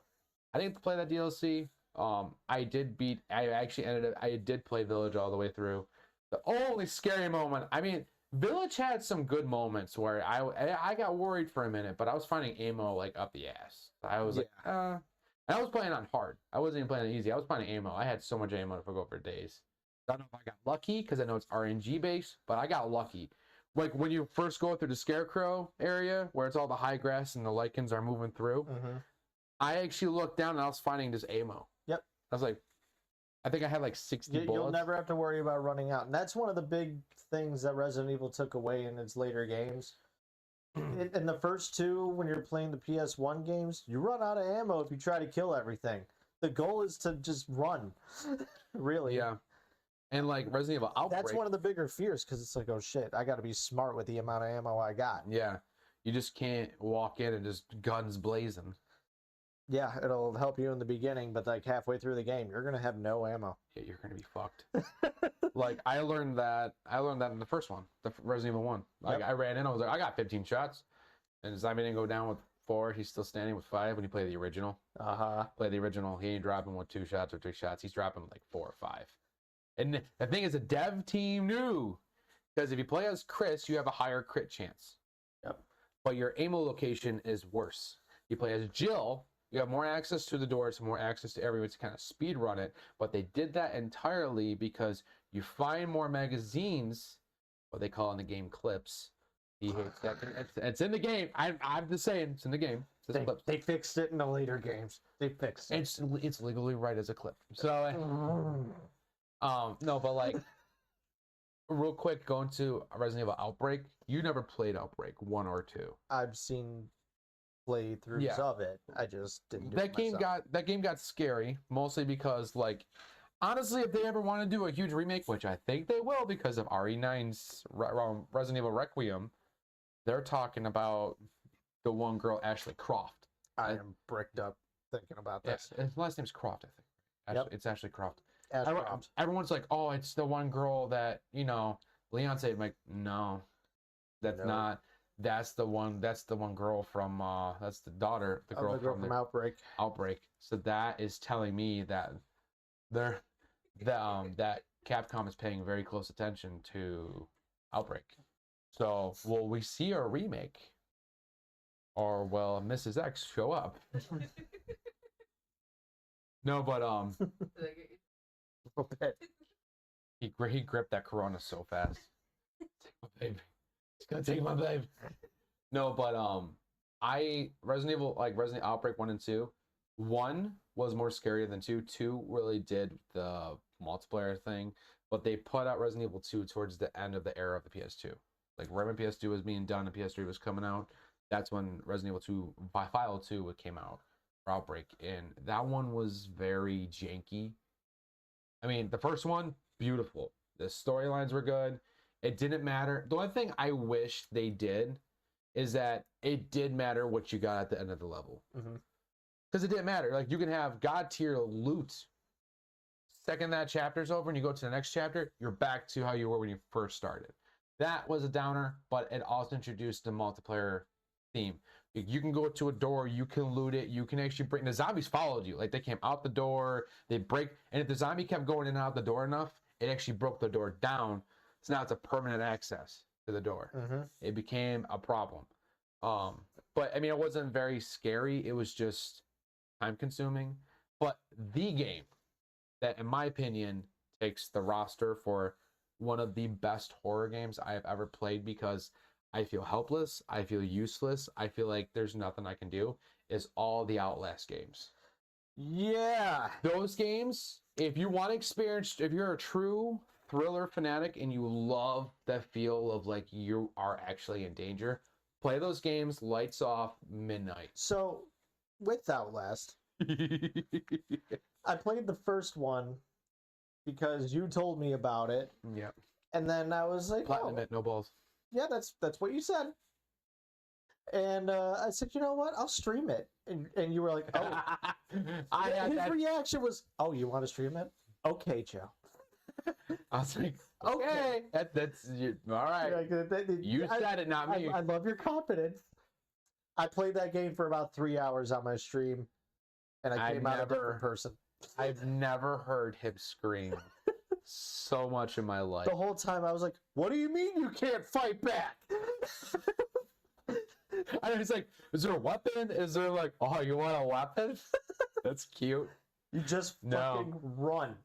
I didn't play that DLC. I did play Village all the way through. The only scary moment, I mean, Village had some good moments where I got worried for a minute, but I was finding ammo like up the ass. I was and I was playing on hard. I wasn't even playing on easy. I was finding ammo. I had so much ammo to go for days. I don't know if I got lucky because I know it's RNG based, but I got lucky. Like when you first go through the Scarecrow area where it's all the high grass and the lichens are moving through, I actually looked down and I was finding just ammo. Yep. I was like, I think I had like 60 bullets. You'll never have to worry about running out. And that's one of the big things that Resident Evil took away in its later games. In the first 2, when you're playing the PS1 games, you run out of ammo if you try to kill everything. The goal is to just run. Really. Yeah. And like Resident Evil Outbreak. That's one of the bigger fears because it's like, oh shit, I got to be smart with the amount of ammo I got. Yeah. You just can't walk in and just guns blazing. Yeah, it'll help you in the beginning, but like halfway through the game, you're gonna have no ammo. Yeah, you're gonna be fucked. Like I learned that in the first one, the Resident Evil 1. Like I ran in, I was like, I got 15 shots, and Simon didn't go down with 4. He's still standing with 5 when you play the original. Play the original. He ain't dropping with 2 shots or 3 shots. He's dropping like 4 or 5. And the thing is, the dev team knew because if you play as Chris, you have a higher crit chance. Yep. But your ammo location is worse. You play as Jill. You have more access to the doors, more access to everyone to kind of speed run it. But they did that entirely because you find more magazines, what they call in the game clips. He hates that. It's in the game. I'm just saying, it's in the game. They fixed it in the later games. They fixed it. It's legally right as a clip. So, no, but like, real quick, going to Resident Evil Outbreak. You never played Outbreak 1 or 2. I've seen playthroughs of it. I just didn't do that game got scary mostly because like honestly if they ever want to do a huge remake, which I think they will because of RE9's Resident Evil Requiem, they're talking about the one girl Ashley Croft. I am bricked up thinking about this. Yeah, his last name's Croft, I think. It's Ashley Croft. Croft. Everyone's like, oh, it's the one girl that Leon said. I'm like, no, that's not. That's the one girl from that's the daughter, the girl from Outbreak. So that is telling me that that Capcom is paying very close attention to Outbreak. So will we see a remake? Or will Mrs. X show up? No, but he gripped that Corona so fast. Take my baby. He's gonna take my baby. No, but Resident Outbreak 1 and 2. 1 was more scary than 2. 2 really did the multiplayer thing, but they put out Resident Evil 2 towards the end of the era of the PS2. Like right when PS2 was being done and PS3 was coming out, that's when Resident Evil 2 by File 2 came out for Outbreak, and that one was very janky. I mean, the first one, beautiful. The storylines were good. It didn't matter. The only thing I wish they did is that it did matter what you got at the end of the level. Because it didn't matter. Like, you can have God tier loot Second that chapter's over and you go to the next chapter, you're back to how you were when you first started. That was a downer, but it also introduced the multiplayer theme. You can go to a door, you can loot it, you can actually bring the zombies followed you. Like they came out the door, they break, and if the zombie kept going in and out the door enough, it actually broke the door down. So now it's a permanent access to the door. It became a problem. But I mean, it wasn't very scary. It was just time consuming. But the game that, in my opinion, takes the roster for one of the best horror games I have ever played, because I feel helpless, I feel useless, I feel like there's nothing I can do, is all the Outlast games. Yeah. Those games, if you want to experience, if you're a true thriller fanatic and you love the feel of like you are actually in danger, play those games, lights off, midnight. So, with Outlast, I played the first one because you told me about it. Yeah. And then I was like, Platinum it, no balls. Yeah, that's what you said. And I said, you know what? I'll stream it. And you were like, oh. His reaction was, oh, you want to stream it? Okay, Joe. I was like, okay. That's all right. You said it, not me. I love your confidence. I played that game for about 3 hours on my stream, and I came out a different person. I've never heard him scream so much in my life. The whole time I was like, what do you mean you can't fight back? And he's like, is there a weapon? Is there like, oh, you want a weapon? That's cute. You just fucking run.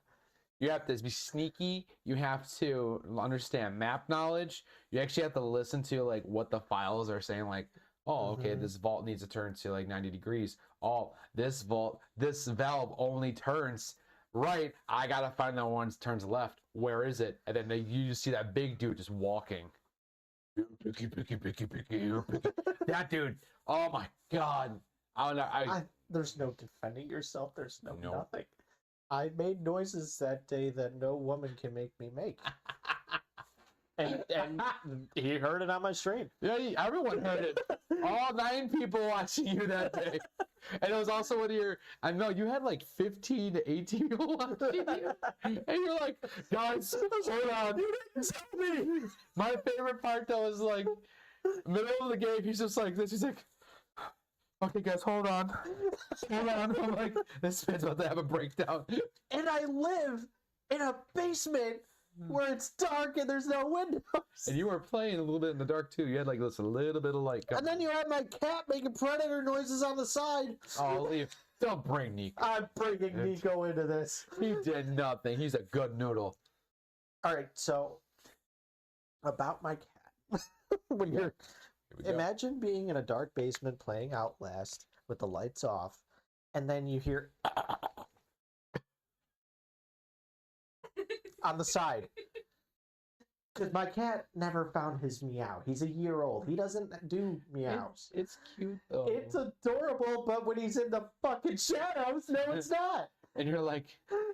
You have to be sneaky. You have to understand map knowledge. You actually have to listen to like what the files are saying. Like, oh, okay, this vault needs to turn to like 90 degrees. Oh, this valve only turns right. I gotta find the one that turns left. Where is it? And then you just see that big dude just walking. That dude. Oh my god. I don't know. There's no defending yourself. There's no nothing. I made noises that day that no woman can make me make. And he heard it on my stream. Yeah, everyone heard it. All 9 people watching you that day. And it was also one of your, I know you had like 15 to 18 people watching you. And you're like, guys, hold on. You didn't tell me. My favorite part though is like, middle of the game, he's just like this. He's like, okay, guys, hold on. Hold on. I'm like, this man's about to have a breakdown. And I live in a basement where it's dark and there's no windows. And you were playing a little bit in the dark too. You had like this a little bit of light coming. And then you had my cat making predator noises on the side. Oh, leave. Don't bring Nico. I'm bringing Nico into this. He did nothing. He's a good noodle. All right, so about my cat. When you're imagine being in a dark basement playing Outlast with the lights off, and then you hear on the side. Because my cat never found his meow. He's a year old. He doesn't do meows. It's cute though. It's adorable, but when he's in the fucking shadows, no, it's not. And you're like,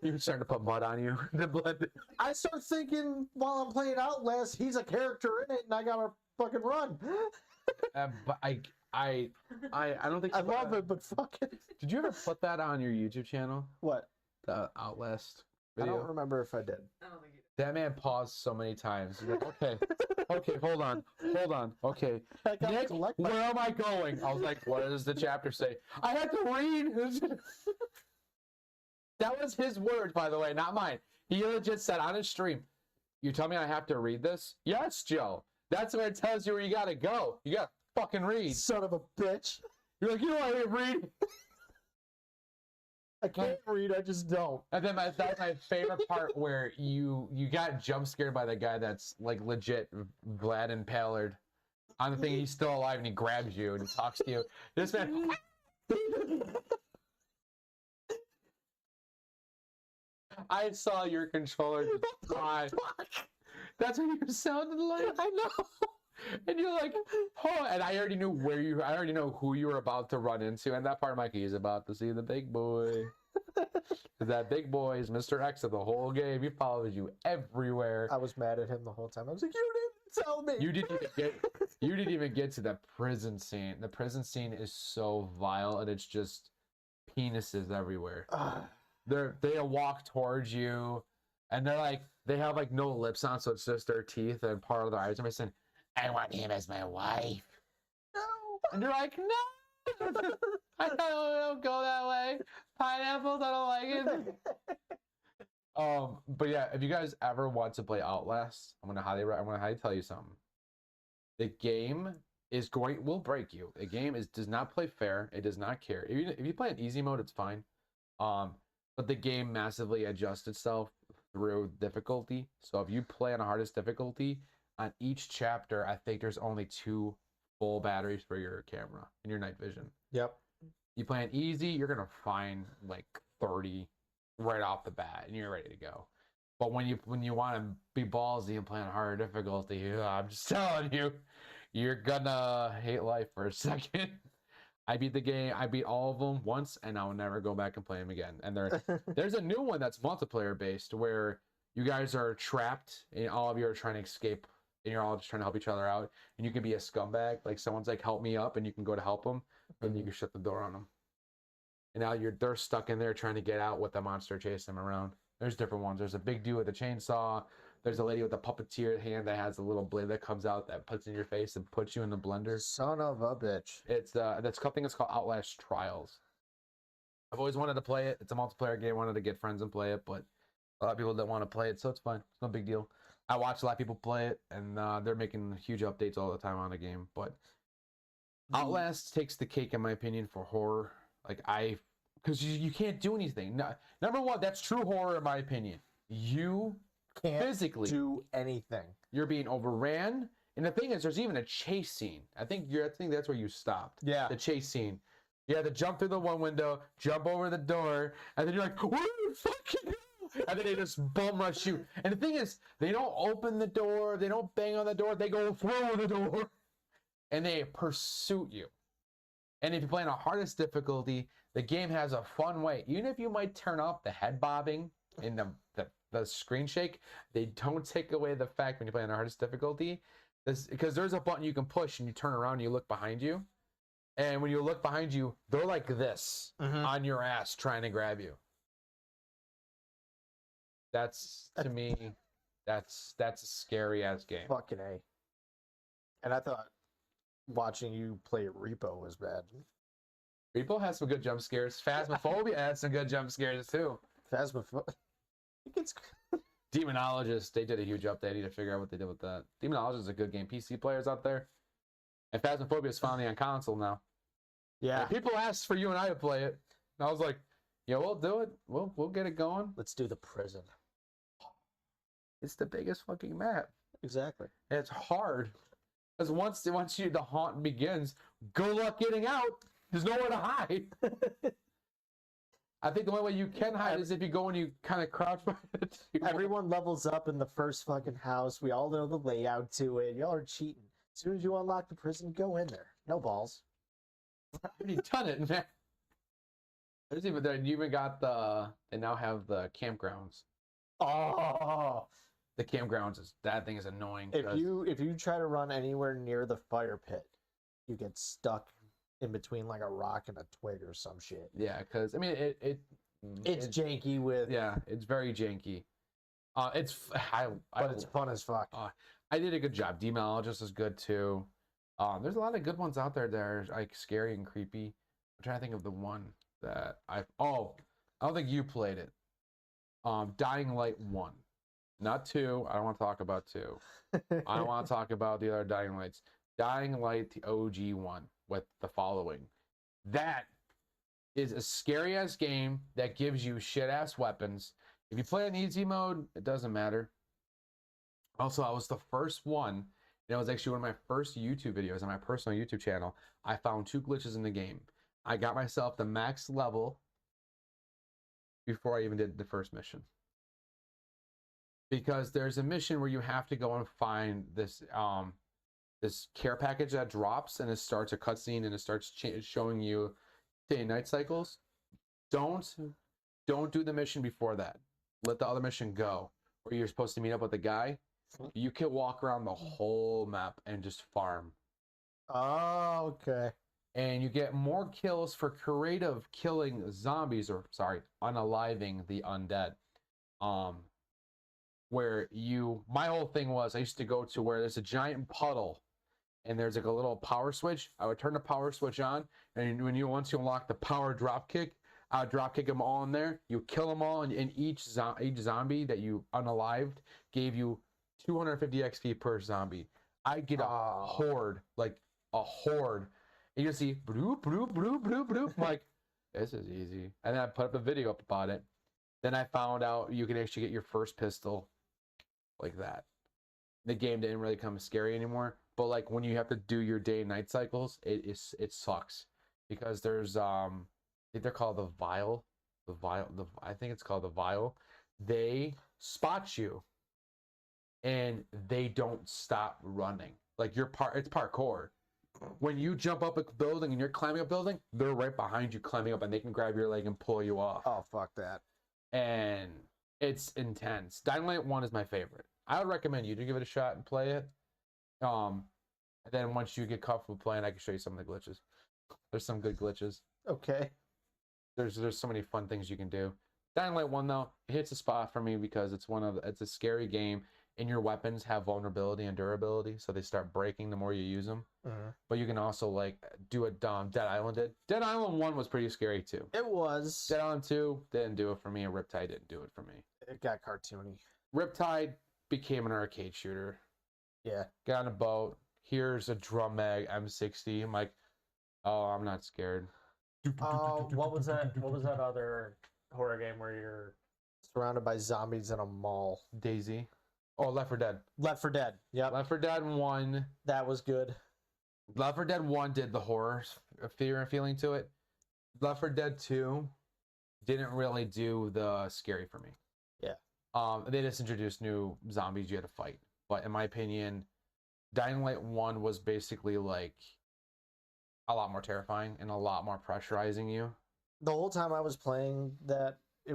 you're starting to put mud on you. The blood. I start thinking while I'm playing Outlast, he's a character in it, and I gotta fucking run. But I don't think I love it, but fuck it. Did you ever put that on your YouTube channel? What? The Outlast video? I don't remember if I did. I don't think you That man paused so many times. He's like, okay, hold on, okay. Nick, where am I going? I was like, what does the chapter say? I had to read. That was his words, by the way, not mine. He legit said on his stream, you tell me I have to read this? Yes, Joe. That's where it tells you where you gotta go. You gotta fucking read. Son of a bitch. You're like, you know what I read? I can't read, I just don't. And then that's my favorite part where you got jump scared by the guy that's like legit Vlad and Pallard. On the thing, he's still alive and he grabs you and he talks to you. This man. I saw your controller just fly. That's what you sounded like. I know. And you're like, oh, and I already know who you were about to run into. And that part, Mikey, he's about to see the big boy. That big boy is Mr. X of the whole game. He follows you everywhere. I was mad at him the whole time. I was like, you didn't tell me. You didn't even get to the prison scene. The prison scene is so vile and it's just penises everywhere. they'll walk towards you, and they're like they have like no lips on, so it's just their teeth and part of their eyes. And they're saying, "I want him as my wife." No. And they're like, "No, I don't go that way. Pineapples, I don't like it." But yeah, if you guys ever want to play Outlast, I'm gonna highly tell you something. The game will break you. The game does not play fair. It does not care. If you play in easy mode, it's fine. But the game massively adjusts itself through difficulty. So if you play on the hardest difficulty, on each chapter, I think there's only 2 full batteries for your camera and your night vision. Yep. You play on easy, you're gonna find like 30 right off the bat, and you're ready to go. But when you want to be ballsy and play on harder difficulty, I'm just telling you, you're gonna hate life for a second. I beat the game. I beat all of them once, and I'll never go back and play them again. And there's a new one that's multiplayer based, where you guys are trapped, and all of you are trying to escape, and you're all just trying to help each other out. And you can be a scumbag, like someone's like, "Help me up," and you can go to help them, and you can shut the door on them. And now they're stuck in there trying to get out with the monster chasing them around. There's different ones. There's a big dude with a chainsaw. There's a lady with a puppeteer hand that has a little blade that comes out that puts in your face and puts you in the blender. Son of a bitch. It's I think it's called Outlast Trials. I've always wanted to play it. It's a multiplayer game. I wanted to get friends and play it, but a lot of people don't want to play it, so it's fine. It's no big deal. I watch a lot of people play it, and they're making huge updates all the time on the game. But Outlast takes the cake, in my opinion, for horror. Because you can't do anything. No, number one, that's true horror, in my opinion. You Can't physically do anything. You're being overran, and the thing is, there's even a chase scene. I think that's where you stopped. Yeah. The chase scene. You had to jump through the one window, jump over the door, and then you're like, "Where the fuck you go?" And then they just bum rush you. And the thing is, they don't open the door, they don't bang on the door, they go through the door, and they pursue you. And if you play on a hardest difficulty, the game has a fun way. Even if you might turn off the head bobbing and the screen shake, they don't take away the fact when you play on the hardest difficulty. Because there's a button you can push and you turn around and you look behind you. And when you look behind you, they're like this on your ass trying to grab you. That's, to me, that's a scary ass game. Fucking A. And I thought watching you play Repo was bad. Repo has some good jump scares. Phasmophobia has some good jump scares too. Phasmophobia. It's Demonologist, they did a huge update. I need to figure out what they did with that. Demonologist is a good game. PC players out there. And Phasmophobia is finally on console now. Yeah. And people asked for you and I to play it. And I was like, yeah, we'll do it. We'll get it going. Let's do the prison. It's the biggest fucking map. Exactly. And it's hard. Because once the haunt begins, good luck getting out. There's nowhere to hide. I think the only way you can hide is if you go and you kind of crouch by it. Everyone levels up in the first fucking house. We all know the layout to it. Y'all are cheating. As soon as you unlock the prison, go in there. No balls. I've already done it, man. There's even there. You even got they now have the campgrounds. Oh, The campgrounds that thing is annoying. if you try to run anywhere near the fire pit, you get stuck in between like a rock and a twig or some shit. Yeah, because I mean It's janky with yeah, it's very janky. But it's fun as fuck. I did a good job. Demonologist is good too. There's a lot of good ones out there that are like scary and creepy. I'm trying to think of the one that I don't think you played it. Dying Light 1. Not 2. I don't want to talk about 2. I don't want to talk about the other Dying Lights. Dying Light, the OG one, with the following. That is a scary ass game that gives you shit ass weapons. If you play in easy mode, it doesn't matter. Also, I was the first one, and it was actually one of my first YouTube videos on my personal YouTube channel. I found 2 glitches in the game. I got myself the max level before I even did the first mission. Because there's a mission where you have to go and find this this care package that drops, and it starts a cutscene, and it starts showing you day and night cycles. Don't do the mission before that. Let the other mission go, where you're supposed to meet up with a guy. You can walk around the whole map and just farm. Oh, okay. and you get more kills for creative killing zombies, or sorry, unaliving the undead. Where my whole thing was I used to go to where there's a giant puddle and there's like a little power switch. I would turn the power switch on, and once you unlock the power drop kick, I would drop kick them all in there. You kill them all, and each zombie that you unalived gave you 250 XP per zombie. I get a horde, like a horde, and you see bloop bloop bloop bloop bloop. I'm like, this is easy. And then I put up a video up about it. Then I found out you can actually get your first pistol like that. The game didn't really come scary anymore, but like when you have to do your day and night cycles, it sucks because there's I think they're called the vial, I think it's called the vial. They spot you and they don't stop running. Like it's parkour. When you jump up a building and you're climbing a building, they're right behind you climbing up, and they can grab your leg and pull you off. Oh, fuck that. And it's intense. Dying Light 1 is my favorite. I would recommend you to give it a shot and play it. And then once you get comfortable playing, I can show you some of the glitches. There's some good glitches. Okay. There's so many fun things you can do. Dying Light 1 though, it hits a spot for me because it's a scary game, and your weapons have vulnerability and durability, so they start breaking the more you use them. But you can also like do a Dead Island did. Dead Island 1 was pretty scary too. It was. Dead Island 2 didn't do it for me, and Riptide didn't do it for me. It got cartoony. Riptide became an arcade shooter. Yeah. Got on a boat. Here's a drum mag M60. I'm like, oh, I'm not scared. What was that? What was that other horror game where you're surrounded by zombies in a mall? Daisy. Oh, Left 4 Dead. Left 4 Dead. Yep. Left 4 Dead 1. That was good. Left 4 Dead 1 did the horror fear and feeling to it. Left 4 Dead 2 didn't really do the scary for me. Yeah. They just introduced new zombies you had to fight. But in my opinion, Dying Light 1 was basically like a lot more terrifying and a lot more pressurizing you. The whole time I was playing that, I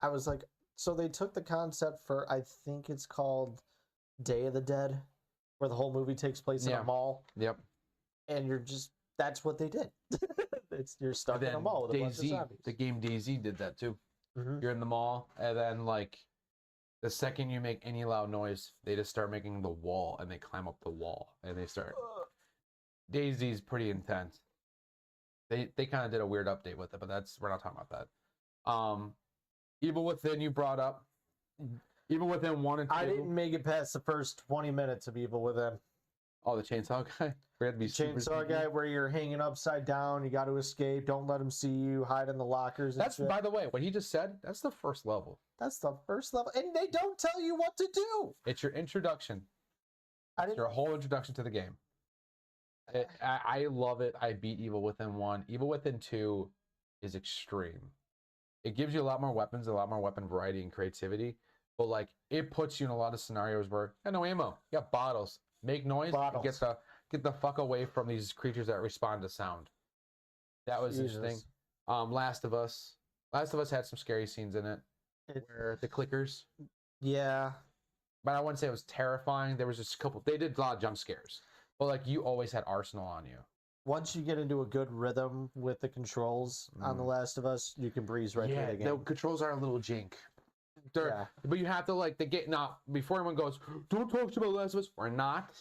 was like, so they took the concept for, I think it's called Day of the Dead, where the whole movie takes place in a mall. Yep. And that's what they did. You're stuck in a mall with a bunch of zombies. The game DayZ did that too. You're in the mall, and then like the second you make any loud noise, they just start making the wall, and they climb up the wall, and they start. DayZ's pretty intense. They kind of did a weird update with it, but we're not talking about that. Evil Within you brought up. Evil Within 1 and 2. I didn't make it past the first 20 minutes of Evil Within. Oh, the chainsaw guy? We had to be chainsaw guy where you're hanging upside down, you got to escape, don't let him see you, hide in the lockers and shit. By the way, what he just said, that's the first level. That's the first level, and they don't tell you what to do. It's your introduction. It's your whole introduction to the game. I love it. I beat Evil Within 1. Evil Within 2 is extreme. It gives you a lot more weapons, a lot more weapon variety and creativity, but like it puts you in a lot of scenarios where you got no ammo, you got bottles, make noise, get the fuck away from these creatures that respond to sound. That was interesting. Last of Us had some scary scenes in it, where the clickers. Yeah, but I wouldn't say it was terrifying. There was just a couple. They did a lot of jump scares, but like you always had Arsenal on you. Once you get into a good rhythm with the controls on The Last of Us, you can breeze right through the game. The controls are a little jank. But you have to like before anyone goes, don't talk to me about Last of Us. We're not.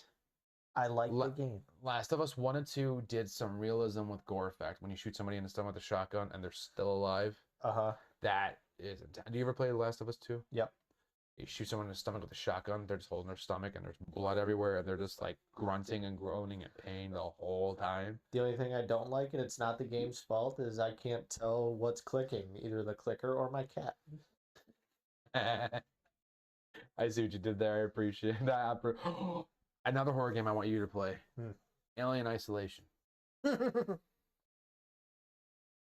I like the game. Last of Us 1 and 2 did some realism with gore effect. When you shoot somebody in the stomach with a shotgun and they're still alive. That is intense. Do you ever play Last of Us 2? Yep. You shoot someone in the stomach with a shotgun, they're just holding their stomach and there's blood everywhere, and they're just like grunting and groaning in pain the whole time. The only thing I don't like, and it's not the game's fault, is I can't tell what's clicking, either the clicker or my cat. I see what you did there. I appreciate that. Another horror game I want you to play. Alien Isolation.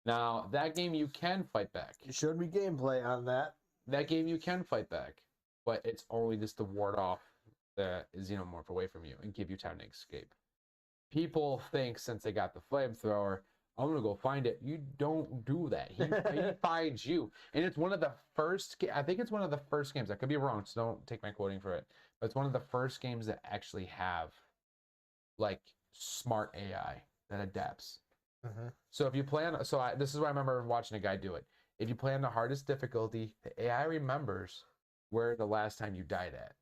Now, that game you can fight back. You showed me gameplay on that. That game you can fight back, but it's only just to ward off the xenomorph away from you and give you time to escape. People think since they got the flamethrower, I'm going to go find it. You don't do that. He finds you. And it's one of the first, I think it's one of the first games, I could be wrong, so don't take my quoting for it, but it's one of the first games that actually have like smart AI that adapts. So if you play on, this is what I remember watching a guy do it. If you play on the hardest difficulty, the AI remembers where the last time you died at.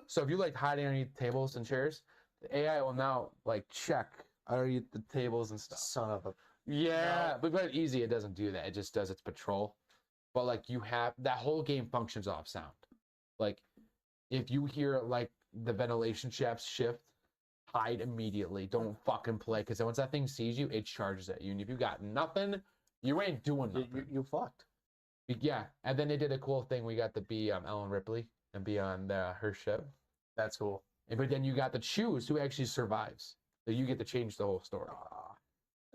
So if you like hiding underneath tables and chairs, the AI will now like check underneath the tables and stuff. Son of a. Yeah, but easy, it doesn't do that. It just does its patrol. But like you have that whole game functions off sound. Like if you hear like the ventilation shafts shift, hide immediately. Don't fucking play, because once that thing sees you, it charges at you. And if you got nothing, you ain't doing nothing. You fucked. Yeah, and then they did a cool thing. We got to be Ellen Ripley and be on her ship. That's cool. But then you got to choose who actually survives. So you get to change the whole story.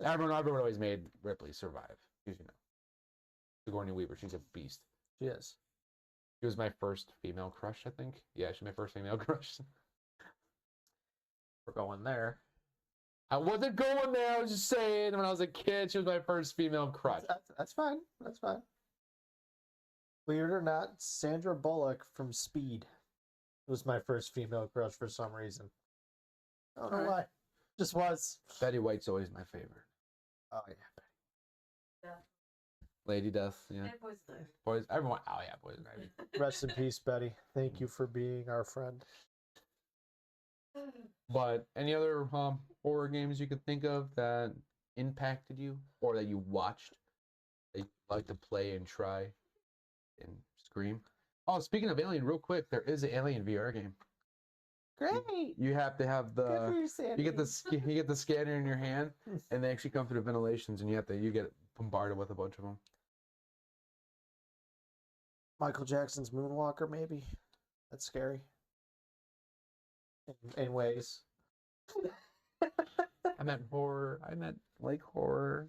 Everyone always made Ripley survive, because Sigourney Weaver, she's a beast. She is. She was my first female crush, I think. Yeah, she's my first female crush. We're going there. I wasn't going there. I was just saying, when I was a kid, she was my first female crush. That's fine. That's fine. Believe it or not, Sandra Bullock from Speed was my first female crush for some reason. I don't know why. Just was. Betty White's always my favorite. Oh, yeah. Lady Death, yeah. And Poison Ivy. Boys, everyone. Oh, yeah, Poison Ivy. Rest in peace, Betty. Thank you for being our friend. But any other horror games you could think of that impacted you, or that you watched, that you like to play and try and scream? Oh, speaking of Alien, real quick, there is an Alien VR game. Great. You have to have Good for the you, Sandy. you get the scanner in your hand, and they actually come through the ventilations, and you get bombarded with a bunch of them. Michael Jackson's Moonwalker, maybe. That's scary. In ways. I meant horror. I meant like horror.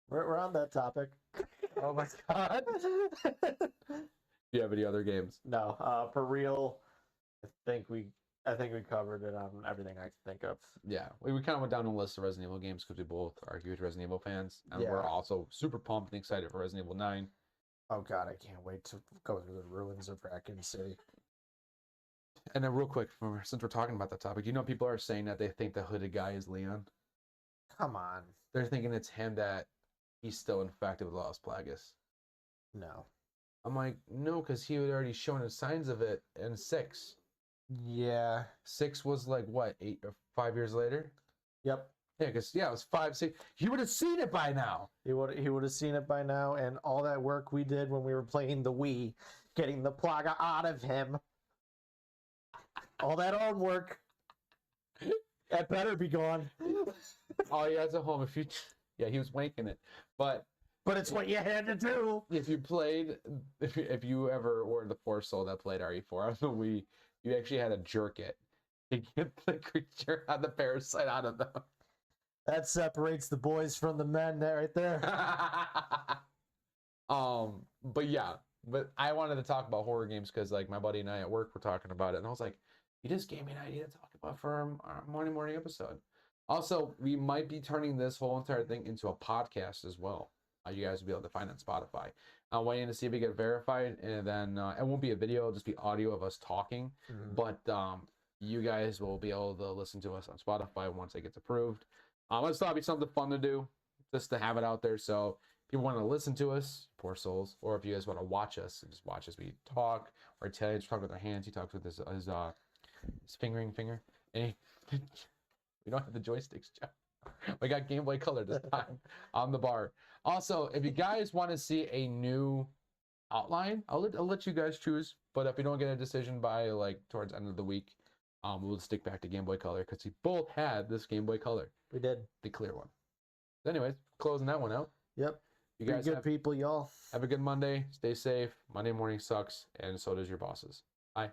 We're on that topic. Oh my god. Do you have any other games? No, for real. I think we covered it on everything I can think of. Yeah, we kind of went down a list of Resident Evil games because we both are huge Resident Evil fans, and Yeah. we're also super pumped and excited for Resident Evil 9. Oh god, I can't wait to go through the ruins of Raccoon City. And then real quick, since we're talking about that topic, people are saying that they think the hooded guy is Leon. Come on. They're thinking it's him, that he's still infected with Los Plagas. No. I'm like, no, because he had already shown us signs of it in 6. Yeah. 6 was like, what, 8 or 5 years later? Yep. Yeah, because, it was 5, 6. He would have seen it by now. He would have seen it by now, and all that work we did when we were playing the Wii, getting the Plaga out of him. All that arm work. That better be gone. Oh, yeah, it's at home. He was wanking it. But it's what you had to do. if you ever were the poor soul that played RE4 on the Wii, you actually had to jerk it to get the creature on the parasite out of them. That separates the boys from the men there, right there. But yeah, I wanted to talk about horror games because like my buddy and I at work were talking about it, and I was like, he just gave me an idea to talk about for our morning episode. Also, we might be turning this whole entire thing into a podcast as well. You guys will be able to find it on Spotify. I'm waiting to see if we get verified, and then it won't be a video, it'll just be audio of us talking. Mm-hmm. But you guys will be able to listen to us on Spotify once it gets approved. It's thought it'd be something fun to do, just to have it out there. So if you want to listen to us, poor souls, or if you guys want to watch us, just watch as we talk, or Ted's talk with our hands, he talks with his fingering finger, and we don't have the joysticks, Jeff. We got Game Boy Color this time on the bar. Also, if you guys want to see a new outline, I'll let you guys choose. But if we don't get a decision by like towards the end of the week, we'll stick back to Game Boy Color because we both had this Game Boy Color. We did. The clear one. So anyways, closing that one out. Yep. You Be guys good people, y'all. have a good Monday. Stay safe. Monday morning sucks, and so does your bosses. Bye.